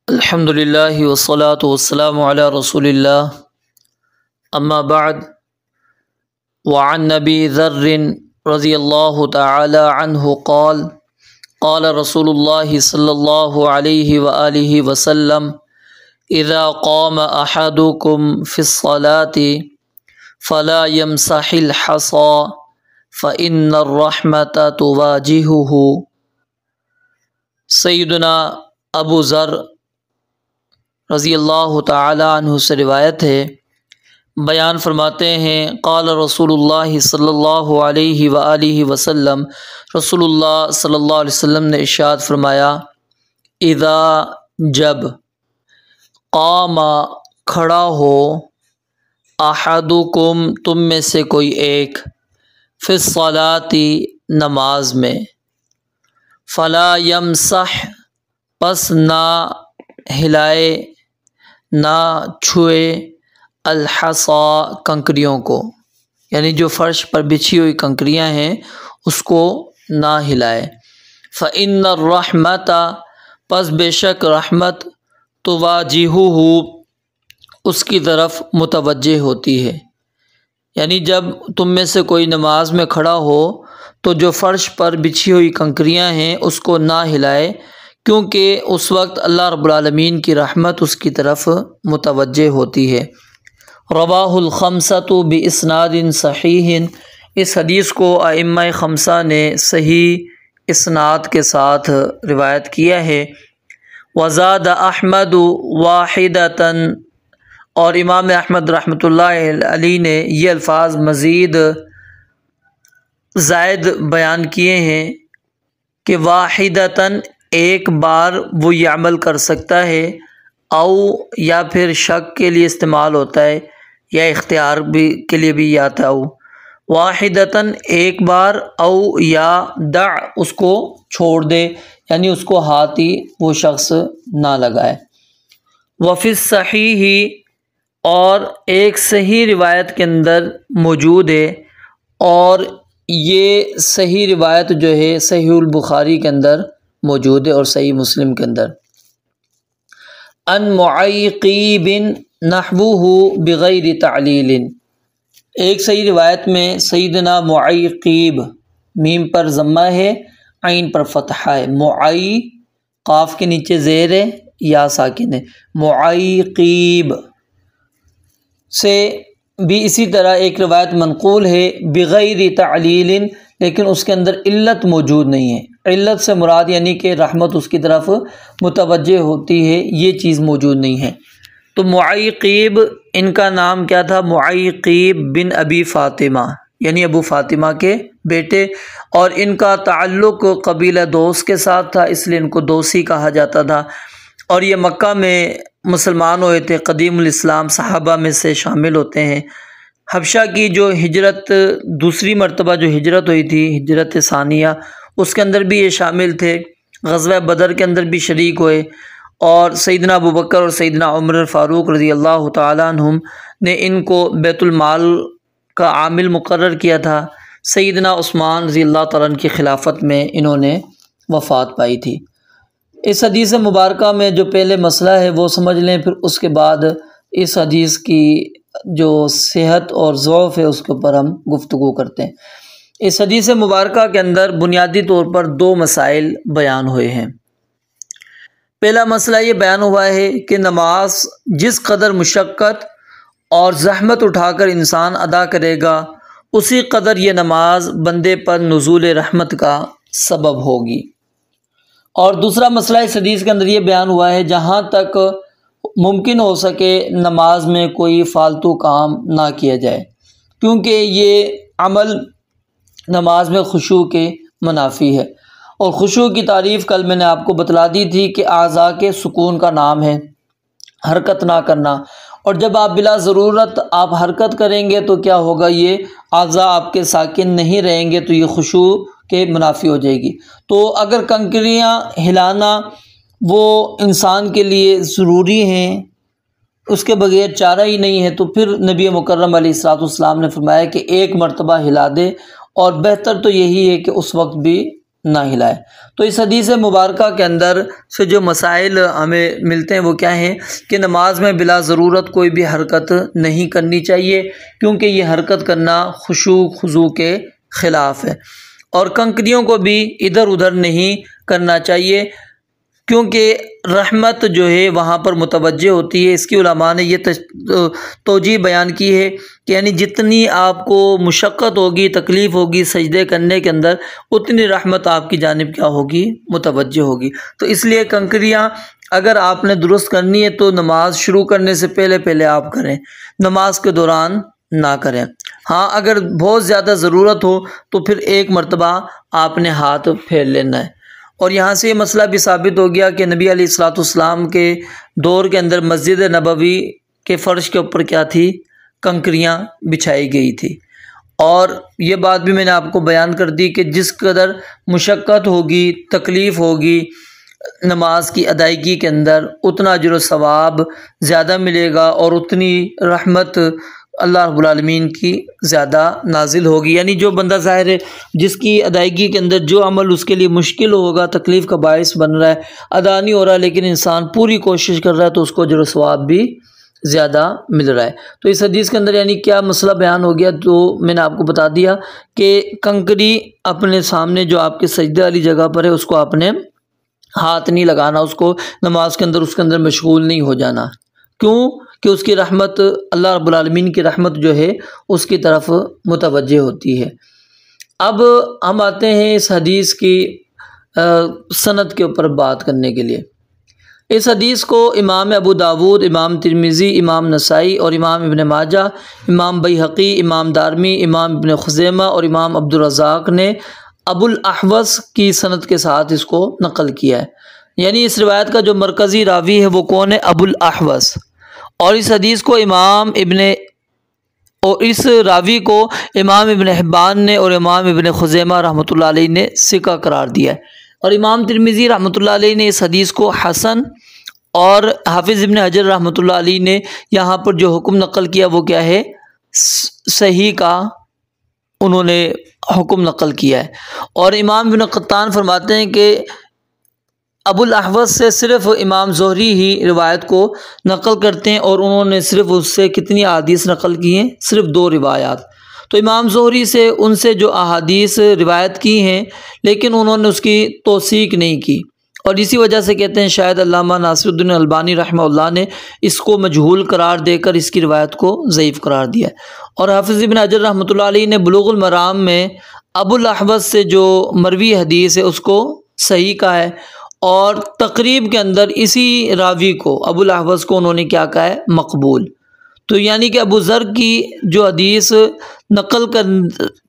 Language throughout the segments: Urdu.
الحمد للہ والصلاة والسلام علی رسول اللہ اما بعد وعن نبی ذر رضی اللہ تعالی عنہ قال قال رسول اللہ صلی اللہ علیہ وآلہ وسلم اذا قام احدکم فی الصلاة فلا یمسح الحصى فإن الرحمة تواجهه۔ سیدنا ابو ذر رضی اللہ تعالی عنہ سے روایت ہے، بیان فرماتے ہیں قال رسول اللہ صلی اللہ علیہ وآلہ وسلم، رسول اللہ صلی اللہ علیہ وسلم نے ارشاد فرمایا، اذا جب قام کھڑا ہو، احدکم تم میں سے کوئی ایک، فی الصلاۃ نماز میں، فلا یمسح پس نہ ہلائے نہ چھوئے، الحصا کنکریوں کو، یعنی جو فرش پر بچھی ہوئی کنکریاں ہیں اس کو نہ ہلائے۔ فإن الرحمة پس بے شک رحمت، تواجہہ اس کی طرف متوجہ ہوتی ہے، یعنی جب تم میں سے کوئی نماز میں کھڑا ہو تو جو فرش پر بچھی ہوئی کنکریاں ہیں اس کو نہ ہلائے، کیونکہ اس وقت اللہ رب العالمین کی رحمت اس کی طرف متوجہ ہوتی ہے۔ رواہ الخمسۃ باسناد صحیح، اس حدیث کو ائمہ خمسہ نے صحیح اسناد کے ساتھ روایت کیا ہے۔ وزاد احمد واحدۃ، اور امام احمد رحمۃ اللہ علیہ نے یہ الفاظ مزید زائد بیان کیے ہیں کہ واحدۃ ایک بار وہ یہ عمل کر سکتا ہے، او یا پھر شک کے لیے استعمال ہوتا ہے یا اختیار بھی کے لیے بھی آتا ہے، واحدتاً ایک بار، او یا دع اس کو چھوڑ دے، یعنی اس کو ہاتھ ہی وہ شخص نہ لگائے۔ وفی الصحیح، اور ایک صحیح روایت کے اندر موجود ہے، اور یہ صحیح روایت جو ہے صحیح البخاری کے اندر موجود ہے اور صحیح مسلم کے اندر، ان معیقیب نحوہ بغیر تعلیل، ایک صحیح روایت میں سیدنا معیقیب، میم پر ضمہ ہے، عین پر فتحہ ہے، معی قاف کے نیچے زیر ہے، یا ساکن ہے، معیقیب سے بھی اسی طرح ایک روایت منقول ہے بغیر تعلیل، لیکن اس کے اندر علت موجود نہیں ہے۔ علت سے مراد یعنی کہ رحمت اس کی طرف متوجہ ہوتی ہے، یہ چیز موجود نہیں ہے۔ تو معیقیب ان کا نام کیا تھا؟ معیقیب بن ابی فاطمہ، یعنی ابو فاطمہ کے بیٹے، اور ان کا تعلق قبیلہ دوس کے ساتھ تھا، اس لیے ان کو دوسی کہا جاتا تھا، اور یہ مکہ میں مسلمان ہوئے تھے، قدیم الاسلام صحابہ میں سے شامل ہوتے ہیں۔ حبشہ کی جو ہجرت، دوسری مرتبہ جو ہجرت ہوئی تھی، ہجرت ثانیہ، اس کے اندر بھی یہ شامل تھے، غزوہ بدر کے اندر بھی شریک ہوئے، اور سیدنا ابوبکر اور سیدنا عمر فاروق رضی اللہ تعالیٰ عنہم نے ان کو بیت المال کا عامل مقرر کیا تھا۔ سیدنا عثمان رضی اللہ تعالیٰ عنہ کی خلافت میں انہوں نے وفات پائی تھی۔ اس حدیث مبارکہ میں جو پہلے مسئلہ ہے وہ سمجھ لیں، پھر اس کے بعد اس حدیث کی جو صحت اور ضعف ہے اس کے اوپر ہم گفتگو کرتے ہیں۔ اس حدیث مبارکہ کے اندر بنیادی طور پر دو مسائل بیان ہوئے ہیں۔ پہلا مسئلہ یہ بیان ہوا ہے کہ نماز جس قدر مشقت اور زحمت اٹھا کر انسان ادا کرے گا، اسی قدر یہ نماز بندے پر نزول رحمت کا سبب ہوگی۔ اور دوسرا مسئلہ اس حدیث کے اندر یہ بیان ہوا ہے، جہاں تک ممکن ہو سکے نماز میں کوئی فالتو کام نہ کیا جائے، کیونکہ یہ عمل نماز میں خشوع کے منافی ہے، اور خشوع کی تعریف کل میں نے آپ کو بتلا دی تھی کہ اعضاء کے سکون کا نام ہے، حرکت نہ کرنا، اور جب آپ بلا ضرورت آپ حرکت کریں گے تو کیا ہوگا؟ یہ اعضاء آپ کے ساکن نہیں رہیں گے، تو یہ خشوع کے منافی ہو جائے گی۔ تو اگر کنکریاں ہلانا وہ انسان کے لیے ضروری ہیں، اس کے بغیر چارہ ہی نہیں ہے، تو پھر نبی مکرم علیہ الصلوۃ والسلام نے فرمایا کہ ایک مرتبہ ہلا دے، اور بہتر تو یہی ہے کہ اس وقت بھی نہ ہلائے۔ تو اس حدیث مبارکہ کے اندر سے جو مسائل ہمیں ملتے ہیں وہ کیا ہیں کہ نماز میں بلا ضرورت کوئی بھی حرکت نہیں کرنی چاہیے، کیونکہ یہ حرکت کرنا خشوع خضوع کے خلاف ہے، اور کنکریوں کو بھی ادھر ادھر نہیں کرنا چاہیے، کیونکہ رحمت جو ہے وہاں پر متوجہ ہوتی ہے۔ اس کی علماء نے یہ توجیہ بیان کی ہے کہ یعنی جتنی آپ کو مشقت ہوگی، تکلیف ہوگی سجدے کرنے کے اندر، اتنی رحمت آپ کی جانب کیا ہوگی، متوجہ ہوگی۔ تو اس لیے کنکریاں اگر آپ نے درست کرنی ہے تو نماز شروع کرنے سے پہلے آپ کریں، نماز کے دوران نہ کریں۔ ہاں اگر بہت زیادہ ضرورت ہو تو پھر ایک مرتبہ آپ نے ہاتھ پھیر لینا ہے۔ اور یہاں سے یہ مسئلہ بھی ثابت ہو گیا کہ نبی علیہ الصلوۃ والسلام کے دور کے اندر مسجد نبوی کے فرش کے اوپر کیا تھی، کنکریاں بچھائی گئی تھی۔ اور یہ بات بھی میں نے آپ کو بیان کر دی کہ جس قدر مشقت ہوگی، تکلیف ہوگی نماز کی ادائیگی کے اندر، اتنا اجر و ثواب زیادہ ملے گا، اور اتنی رحمت اللہ رب العالمین کی زیادہ نازل ہوگی۔ یعنی جو بندہ ظاہر ہے جس کی ادائیگی کے اندر جو عمل اس کے لیے مشکل ہوگا، تکلیف کا باعث بن رہا ہے، ادا نہیں ہو رہا، لیکن انسان پوری کوشش کر رہا ہے تو اس کو اجر و ثواب بھی زیادہ مل رہا ہے۔ تو اس حدیث کے اندر یعنی کیا مسئلہ بیان ہو گیا، تو میں نے آپ کو بتا دیا کہ کنکری اپنے سامنے جو آپ کے سجدے والی جگہ پر ہے اس کو آپ نے ہاتھ نہیں لگانا، اس کو نماز کے اندر اس کے اندر مشغول نہیں ہو جانا۔ کیوں کہ اس کی رحمت، اللہ رب العالمین کی رحمت جو ہے اس کی طرف متوجہ ہوتی ہے۔ اب ہم آتے ہیں اس حدیث کی سند کے اوپر بات کرنے کے لیے۔ اس حدیث کو امام ابو داود، امام ترمذی، امام نسائی اور امام ابن ماجہ، امام بیہقی، امام دارمی، امام ابن خزیمہ اور امام عبدالرزاق نے ابو الاحوص کی سند کے ساتھ اس کو نقل کیا ہے۔ یعنی اس روایت کا جو مرکزی راوی ہے وہ کون ہے؟ ابو الاحوص۔ اور اس حدیث کو اس راوی کو امام ابن حبان نے اور امام ابن خزیمہ رحمۃ اللہ علیہ نے ثقہ قرار دیا ہے، اور امام ترمذی رحمۃ اللہ علیہ نے اس حدیث کو حسن، اور حافظ ابن حجر رحمۃ اللہ علیہ نے یہاں پر جو حکم نقل کیا وہ کیا ہے؟ صحیح کا انہوں نے حکم نقل کیا ہے۔ اور امام ابن قطان فرماتے ہیں کہ ابو الاحوص سے صرف امام زہری ہی روایت کو نقل کرتے ہیں، اور انہوں نے صرف اس سے کتنی احادیث نقل کی ہیں؟ صرف 2 روایات۔ تو امام زہری سے ان سے جو احادیث روایت کی ہیں لیکن انہوں نے اس کی توثیق نہیں کی، اور اسی وجہ سے کہتے ہیں شاید علامہ ناصر الدین البانی رحمہ اللہ نے اس کو مجہول قرار دے کر اس کی روایت کو ضعیف قرار دیا ہے۔ اور حافظ ابن حجر رحمۃ اللہ علیہ نے بلوغ المرام میں ابو الاحوص سے جو مروی حدیث ہے اس کو صحیح کہا ہے، اور تقریب کے اندر اسی راوی کو ابو الاحوص کو انہوں نے کیا کہا ہے؟ مقبول۔ تو یعنی کہ ابو ذر کی جو حدیث نقل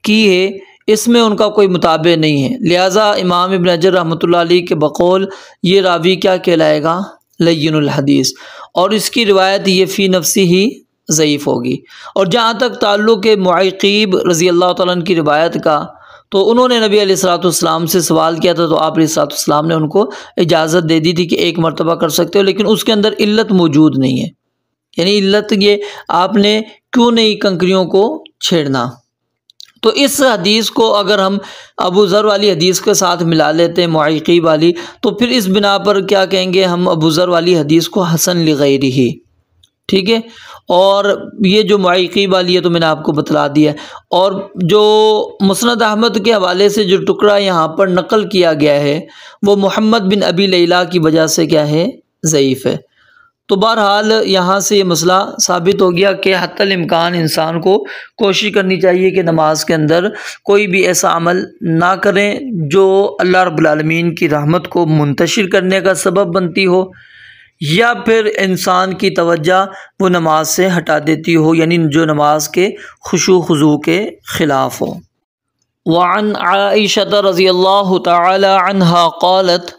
کی ہے اس میں ان کا کوئی متابع نہیں ہے، لہٰذا امام ابن حجر رحمۃ اللہ علیہ کے بقول یہ راوی کیا کہلائے گا؟ لین الحدیث، اور اس کی روایت یہ فی نفسی ہی ضعیف ہوگی۔ اور جہاں تک تعلق ہے معیقیب رضی اللہ تعالیٰ عنہ کی روایت کا، تو انہوں نے نبی علیہ الصلوۃ والسلام سے سوال کیا تھا، تو آپ علیہ الصلوۃ والسلام نے ان کو اجازت دے دی تھی کہ 1 مرتبہ کر سکتے ہو، لیکن اس کے اندر علت موجود نہیں ہے۔ یعنی علت یہ آپ نے کیوں نہیں کنکریوں کو چھیڑنا۔ تو اس حدیث کو اگر ہم ابو ذر والی حدیث کے ساتھ ملا لیتے ہیں معیقیب والی، تو پھر اس بنا پر کیا کہیں گے ہم؟ ابو ذر والی حدیث کو حسن لغیرہ، ٹھیک ہے۔ اور یہ جو معیقیب والی ہے تو میں نے آپ کو بتلا دیا ہے۔ اور جو مسند احمد کے حوالے سے جو ٹکڑا یہاں پر نقل کیا گیا ہے وہ محمد بن ابی لیلہ کی وجہ سے کیا ہے؟ ضعیف ہے۔ تو بہرحال یہاں سے یہ مسئلہ ثابت ہو گیا کہ حتی الامکان انسان کو کوشش کرنی چاہیے کہ نماز کے اندر کوئی بھی ایسا عمل نہ کریں جو اللہ رب العالمین کی رحمت کو منتشر کرنے کا سبب بنتی ہو، یا پھر انسان کی توجہ وہ نماز سے ہٹا دیتی ہو، یعنی جو نماز کے خشوع خضوع کے خلاف ہو۔ وعن عائشہ رضی اللہ تعالی عنہا قالت،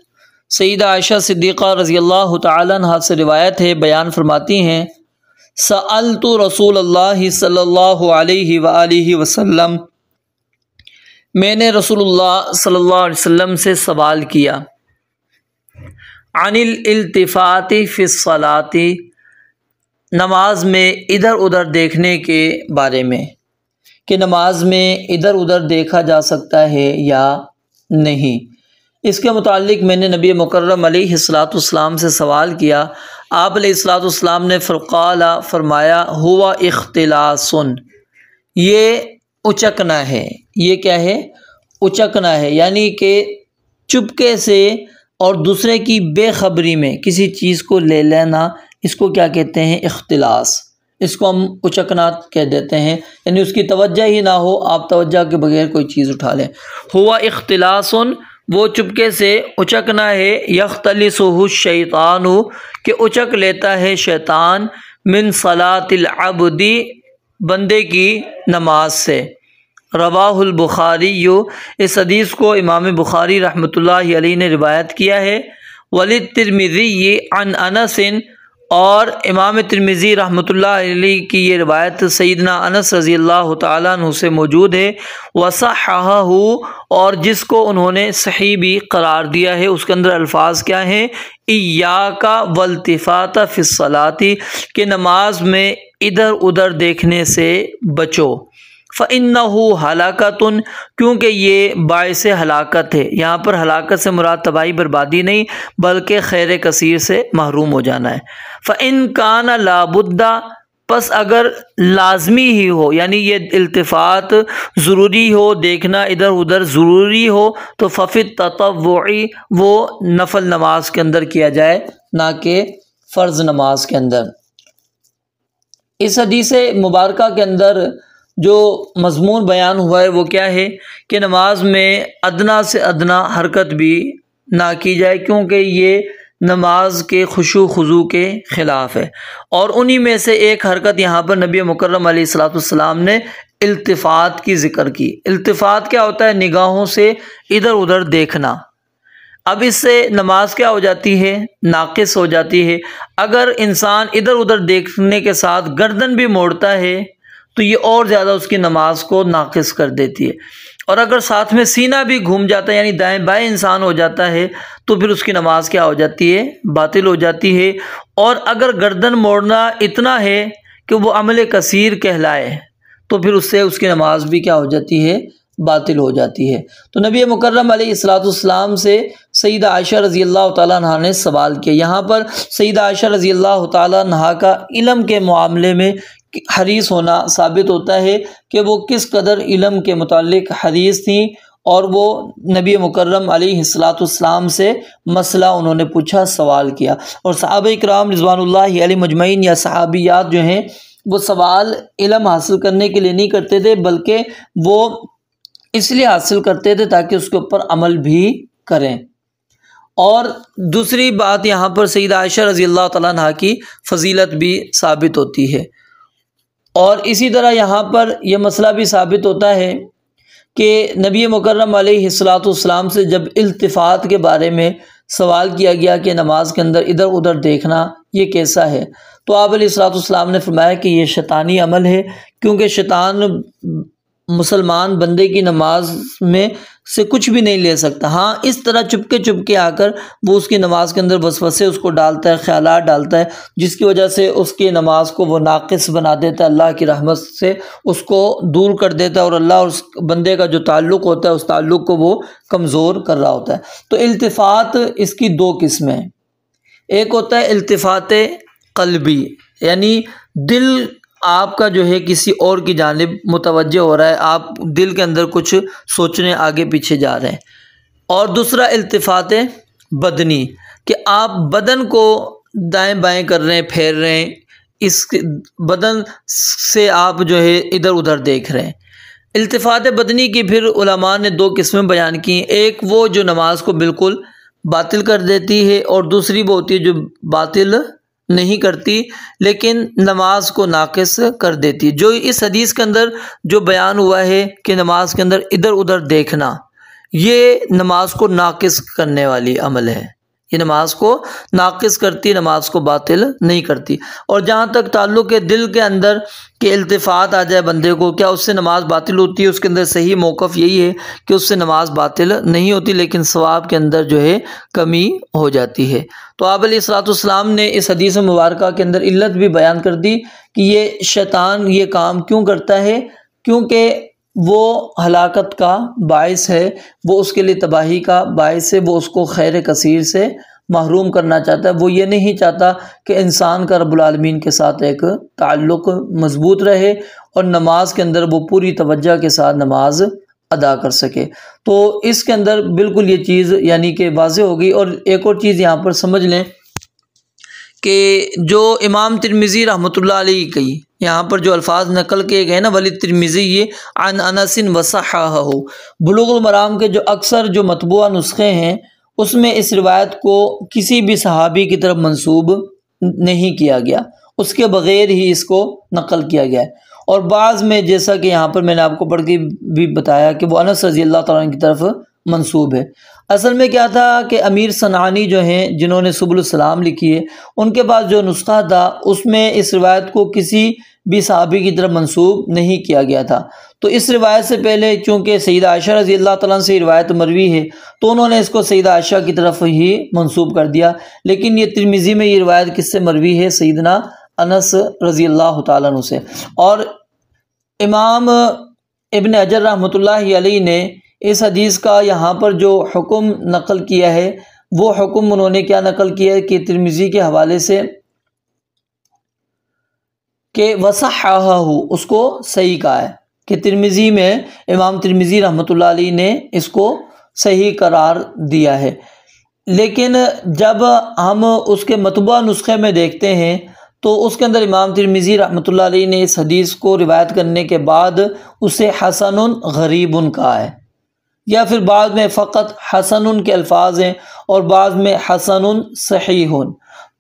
سیدہ عائشہ صدیقہ رضی اللہ تعالی عنہ سے روایت ہے، بیان فرماتی ہیں، سألت رسول اللہ صلی اللہ علیہ وآلہ وسلم، میں نے رسول اللہ صلی اللہ علیہ وسلم سے سوال کیا، عن الالتفات فی الصلاۃ، نماز میں ادھر ادھر دیکھنے کے بارے میں، کہ نماز میں ادھر ادھر دیکھا جا سکتا ہے یا نہیں۔ اس کے متعلق میں نے نبی مکرم علیہ الصلاۃ والسلام سے سوال کیا، آپ علیہ الصلاۃ والسلام نے فرمایا ہوا اختلاس، یہ اچکنا ہے۔ یہ کیا ہے؟ اچکنا ہے، یعنی کہ چپکے سے اور دوسرے کی بے خبری میں کسی چیز کو لے لینا، اس کو کیا کہتے ہیں؟ اختلاس۔ اس کو ہم اچکنا کہہ دیتے ہیں، یعنی اس کی توجہ ہی نہ ہو، آپ توجہ کے بغیر کوئی چیز اٹھا لیں۔ ہوا اختلاس، وہ چپکے سے اچکنا ہے، یختلسہ الشیطان، کہ اچک لیتا ہے شیطان، من صلاۃ العبد، بندے کی نماز سے۔ رواہ البخاری، اس حدیث کو امام بخاری رحمۃ اللہ علیہ نے روایت کیا ہے۔ وللترمذی عن انس، اور امام ترمذی رحمۃ اللہ علیہ کی یہ روایت سیدنا انس رضی اللہ تعالیٰ عنہ سے موجود ہے۔ وصححہ، اور جس کو انہوں نے صحیح بھی قرار دیا ہے، اس کے اندر الفاظ کیا ہیں؟ ایاک والتفات فی الصلاۃ، کہ نماز میں ادھر ادھر دیکھنے سے بچو۔ فَإِنَّهُ ہلاکۃ، کیونکہ یہ باعث ہلاکت ہے۔ یہاں پر ہلاکت سے مراد تباہی بربادی نہیں، بلکہ خیر کثیر سے محروم ہو جانا ہے۔ فَإِن كَانَ لَا بُدَّ، پس اگر لازمی ہی ہو، یعنی یہ التفات ضروری ہو، دیکھنا ادھر ادھر ضروری ہو، تو فَفِي التَّطَوُّعِ، وہ نفل نماز کے اندر کیا جائے، نہ کہ فرض نماز کے اندر۔ اس حدیث مبارکہ کے اندر جو مضمون بیان ہوا ہے وہ کیا ہے کہ نماز میں ادنا سے ادنا حرکت بھی نہ کی جائے، کیونکہ یہ نماز کے خشوع خضوع کے خلاف ہے۔ اور انہی میں سے ایک حرکت یہاں پر نبی مکرم علیہ الصلاۃ والسلام نے التفات کی ذکر کی۔ التفات کیا ہوتا ہے؟ نگاہوں سے ادھر ادھر دیکھنا۔ اب اس سے نماز کیا ہو جاتی ہے؟ ناقص ہو جاتی ہے۔ اگر انسان ادھر ادھر دیکھنے کے ساتھ گردن بھی موڑتا ہے تو یہ اور زیادہ اس کی نماز کو ناقص کر دیتی ہے، اور اگر ساتھ میں سینہ بھی گھوم جاتا ہے، یعنی دائیں بائیں انسان ہو جاتا ہے، تو پھر اس کی نماز کیا ہو جاتی ہے؟ باطل ہو جاتی ہے۔ اور اگر گردن موڑنا اتنا ہے کہ وہ عمل کثیر کہلائے، تو پھر اس سے اس کی نماز بھی کیا ہو جاتی ہے؟ باطل ہو جاتی ہے۔ تو نبی مکرم علیہ الصلاۃ والسلام سے سیدہ عائشہ رضی اللہ تعالیٰ عنہ نے سوال کیا۔ یہاں پر سیدہ عائشہ رضی اللہ تعالیٰ عنہ کا علم کے معاملے میں حریص ہونا ثابت ہوتا ہے کہ وہ کس قدر علم کے متعلق حریص تھیں، اور وہ نبی مکرم علیہ الصلاۃ والسلام سے مسئلہ انہوں نے پوچھا، سوال کیا۔ اور صحابہ کرام رضوان اللہ علیہ مجمعین یا صحابیات جو ہیں، وہ سوال علم حاصل کرنے کے لیے نہیں کرتے تھے، بلکہ وہ اس لیے حاصل کرتے تھے تاکہ اس کے اوپر عمل بھی کریں۔ اور دوسری بات یہاں پر سیدہ عائشہ رضی اللہ تعالیٰ عنہ کی فضیلت بھی ثابت ہوتی ہے۔ اور اسی طرح یہاں پر یہ مسئلہ بھی ثابت ہوتا ہے کہ نبی مکرم علیہ الصلاۃ والسلام سے جب التفات کے بارے میں سوال کیا گیا کہ نماز کے اندر ادھر ادھر دیکھنا یہ کیسا ہے، تو آپ علیہ الصلاۃ والسلام نے فرمایا کہ یہ شیطانی عمل ہے، کیونکہ شیطان مسلمان بندے کی نماز میں سے کچھ بھی نہیں لے سکتا۔ ہاں، اس طرح چپکے آ کر وہ اس کی نماز کے اندر وسوسے اس کو ڈالتا ہے، خیالات ڈالتا ہے، جس کی وجہ سے اس کی نماز کو وہ ناقص بنا دیتا ہے، اللہ کی رحمت سے اس کو دور کر دیتا ہے، اور اللہ اور اس بندے کا جو تعلق ہوتا ہے اس تعلق کو وہ کمزور کر رہا ہوتا ہے۔ تو التفات اس کی دو قسمیں، ایک ہوتا ہے التفات قلبی، یعنی دل آپ کا جو ہے کسی اور کی جانب متوجہ ہو رہا ہے، آپ دل کے اندر کچھ سوچنے آگے پیچھے جا رہے ہیں۔ اور دوسرا التفات بدنی، کہ آپ بدن کو دائیں بائیں کر رہے ہیں، پھیر رہے ہیں، اس بدن سے آپ جو ہے ادھر ادھر دیکھ رہے ہیں۔ التفات بدنی کی پھر علماء نے دو قسمیں بیان کی، ایک وہ جو نماز کو بالکل باطل کر دیتی ہے، اور دوسری وہ ہوتی ہے جو باطل نہیں کرتی لیکن نماز کو ناقص کر دیتی۔ جو اس حدیث کے اندر جو بیان ہوا ہے کہ نماز کے اندر ادھر ادھر دیکھنا، یہ نماز کو ناقص کرنے والی عمل ہے، یہ نماز کو ناقص کرتی، نماز کو باطل نہیں کرتی۔ اور جہاں تک تعلق ہے دل کے اندر کہ التفات آ جائے بندے کو، کیا اس سے نماز باطل ہوتی ہے؟ اس کے اندر صحیح موقف یہی ہے کہ اس سے نماز باطل نہیں ہوتی، لیکن ثواب کے اندر جو ہے کمی ہو جاتی ہے۔ تو آپ علیہ الصلاۃ والسلام نے اس حدیث مبارکہ کے اندر علت بھی بیان کر دی کہ یہ شیطان یہ کام کیوں کرتا ہے، کیونکہ وہ ہلاکت کا باعث ہے، وہ اس کے لیے تباہی کا باعث ہے، وہ اس کو خیر کثیر سے محروم کرنا چاہتا ہے۔ وہ یہ نہیں چاہتا کہ انسان کا رب العالمین کے ساتھ ایک تعلق مضبوط رہے اور نماز کے اندر وہ پوری توجہ کے ساتھ نماز ادا کر سکے۔ تو اس کے اندر بالکل یہ چیز یعنی کہ واضح ہوگی۔ اور ایک اور چیز یہاں پر سمجھ لیں کہ جو امام ترمذی رحمۃ اللہ علیہ کی یہاں پر جو الفاظ نقل کیے گئے نا، ولی ترمذی عن انس وصححہ، بلوغ المرام کے جو اکثر جو مطبوعہ نسخے ہیں اس میں اس روایت کو کسی بھی صحابی کی طرف منسوب نہیں کیا گیا، اس کے بغیر ہی اس کو نقل کیا گیا ہے۔ اور بعض میں جیسا کہ یہاں پر میں نے آپ کو پڑھ کے بھی بتایا کہ وہ انس رضی اللہ تعالیٰ عنہ کی طرف منسوب ہے۔ اصل میں کیا تھا کہ امیر صنعانی جو ہیں جنہوں نے سبل السلام لکھی ہے، ان کے پاس جو نسخہ تھا اس میں اس روایت کو کسی بھی صحابی کی طرف منسوب نہیں کیا گیا تھا۔ تو اس روایت سے پہلے چونکہ سیدہ عائشہ رضی اللہ تعالیٰ عنہ سے یہ روایت مروی ہے تو انہوں نے اس کو سیدہ عائشہ کی طرف ہی منسوب کر دیا، لیکن یہ ترمذی میں یہ روایت کس سے مروی ہے؟ سیدنا انس رضی اللہ تعالیٰ عنہ سے۔ اور امام ابن حجر رحمۃ اللہ علیہ نے اس حدیث کا یہاں پر جو حکم نقل کیا ہے وہ حکم انہوں نے کیا نقل کیا ہے کہ ترمذی کے حوالے سے کہ وصححہ، اس کو صحیح کہا ہے کہ ترمذی میں امام ترمذی رحمۃ اللہ علیہ نے اس کو صحیح قرار دیا ہے۔ لیکن جب ہم اس کے مطبوعہ نسخے میں دیکھتے ہیں تو اس کے اندر امام ترمذی رحمۃ اللہ علیہ نے اس حدیث کو روایت کرنے کے بعد اسے حسن غریب کہا ہے، یا پھر بعض میں فقط حسن کے الفاظ ہیں اور بعض میں حسن صحیح۔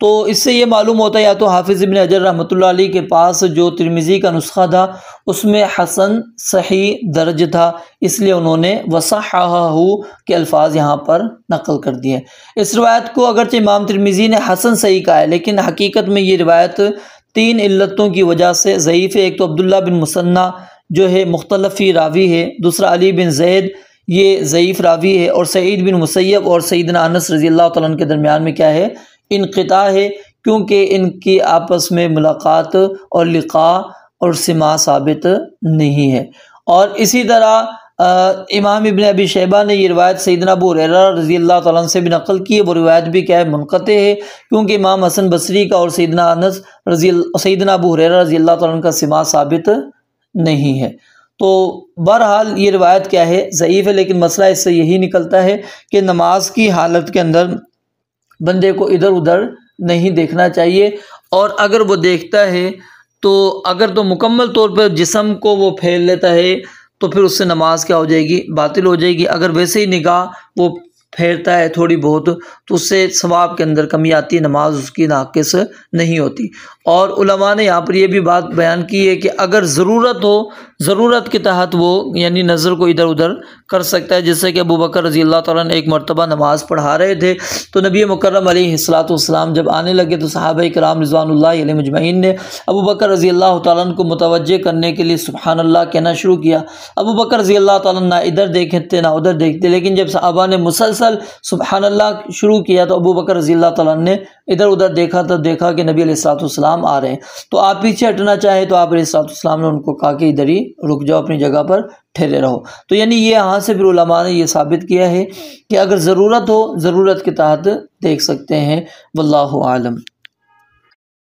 تو اس سے یہ معلوم ہوتا ہے یا تو حافظ ابن حجر رحمۃ اللہ علیہ کے پاس جو ترمذی کا نسخہ تھا اس میں حسن صحیح درج تھا، اس لیے انہوں نے وصححہ کے الفاظ یہاں پر نقل کر دیے۔ اس روایت کو اگرچہ امام ترمذی نے حسن صحیح کہا ہے لیکن حقیقت میں یہ روایت 3 علتوں کی وجہ سے ضعیف ہے۔ ایک تو عبداللہ بن مثنیٰ جو ہے مختلفی راوی ہے، دوسرا علی بن زید یہ ضعیف راوی ہے، اور سعید بن مسیب اور سیدنا انس رضی اللہ تعالیٰ عنہ کے درمیان میں کیا ہے؟ انقطاع ہے، کیونکہ ان کی آپس میں ملاقات اور لقاء اور سماع ثابت نہیں ہے۔ اور اسی طرح امام ابن ابی شیبہ نے یہ روایت سیدنا ابو ہریرہ رضی اللہ تعالیٰ عنہ سے بھی نقل کی ہے، وہ روایت بھی کیا ہے؟ منقطع ہے، کیونکہ امام حسن بصری کا اور سیدنا ابو ہریرہ رضی اللہ تعالیٰ عنہ کا سماع ثابت نہیں ہے۔ تو بہرحال یہ روایت کیا ہے؟ ضعیف ہے، لیکن مسئلہ اس سے یہی نکلتا ہے کہ نماز کی حالت کے اندر بندے کو ادھر ادھر نہیں دیکھنا چاہیے، اور اگر وہ دیکھتا ہے تو اگر تو مکمل طور پر جسم کو وہ پھیر لیتا ہے تو پھر اس سے نماز کیا ہو جائے گی؟ باطل ہو جائے گی۔ اگر ویسے ہی نگاہ وہ پھیرتا ہے تھوڑی بہت تو اس سے ثواب کے اندر کمی آتی ہے، نماز اس کی ناقص نہیں ہوتی۔ اور علماء نے یہاں پر یہ بھی بات بیان کی ہے کہ اگر ضرورت ہو، ضرورت کے تحت وہ یعنی نظر کو ادھر ادھر کر سکتا ہے، جیسے کہ ابو بکر رضی اللہ تعالیٰ نے ایک مرتبہ نماز پڑھا رہے تھے تو نبی مکرم علیہ الصلوۃ والسلام جب آنے لگے تو صحابہ کرام رضوان اللہ علیہ مجمعین نے ابو بکر رضی اللہ تعالیٰ عنہ کو متوجہ کرنے کے لیے سبحان اللہ کہنا شروع کیا۔ ابو بکر رضی اللہ تعالیٰ عنہ نہ ادھر دیکھتے نہ ادھر دیکھتے، لیکن جب صحابہ نے مسلسل سبحان اللہ شروع کیا تو ابو بکر رضی اللہ تعالیٰ عنہ نے ادھر ادھر دیکھا تو دیکھا کہ نبی علیہ الصلوۃ والسلام آ رہے ہیں، تو آپ پیچھے ہٹنا چاہے تو آپ علیہ الصلوۃ والسلام نے ان کو کہا کہ ادھر ہی رک جاؤ، اپنی جگہ پر ٹھہرے رہو۔ تو یعنی یہ یہاں سے پھر علماء نے یہ ثابت کیا ہے کہ اگر ضرورت ہو، ضرورت کے تحت دیکھ سکتے ہیں، واللہ عالم۔